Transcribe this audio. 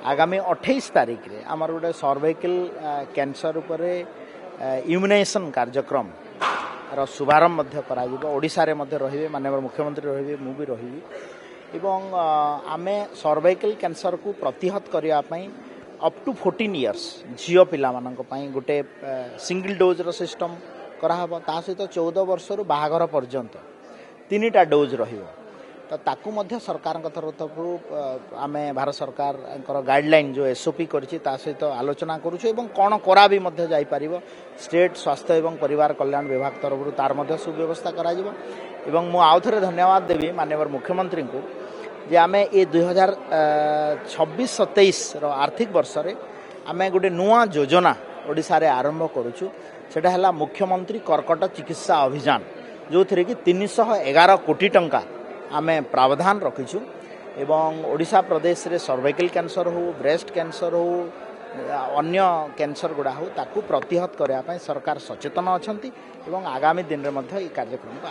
आगामी 28 तारीख रे आमर गोटे सर्वाइकल कैंसर उपर इम्यूनाइजेशन कार्यक्रम रो शुभारंभ ओडिशा रे रहिबे माननीय मुख्यमंत्री रहिबे मु भी रहिबी एवं आमे सर्वाइकल कैंसर को प्रतिहत करिया पई अप टू 14 इयर्स झियो पिला मानक पई गोटे सिंगल डोज रो सिस्टम करा हबो ता सहित 14 वर्ष रु बाहागर पर्यंत 3टा डोज रहिबो तो ताकू मध्य सरकार तरफ आमे भारत सरकार गाइडलाइन जो एसओपी करछि ता सहित आलोचना करूछु एवं कोन करा भी मध्य जाई परिबो स्टेट स्वास्थ्य एवं परिवार कल्याण विभाग तरफ तार मध्य सुव्यवस्था करा जिवो एवं मु आउथरे धन्यवाद देबी माननीय मुख्यमंत्री को जे आमे ए 2026-27 रो आर्थिक वर्ष रे आमे गोटे नुआ योजना ओडिसा रे आरंभ करूछु सेटा हला मुख्यमंत्री कर्कट चिकित्सा अभियान जो थरे कि 311 कोटी टंका आमे प्रावधान रखिछु एवं ओडिशा प्रदेश रे सर्वाइकल कैंसर हो ब्रेस्ट कैंसर हो अन्य कैंसर गुड़ा हो ताकू प्रतिहत करने सरकार सचेतन अछंती एवं आगामी दिन रे मध्य ई कार्यक्रम को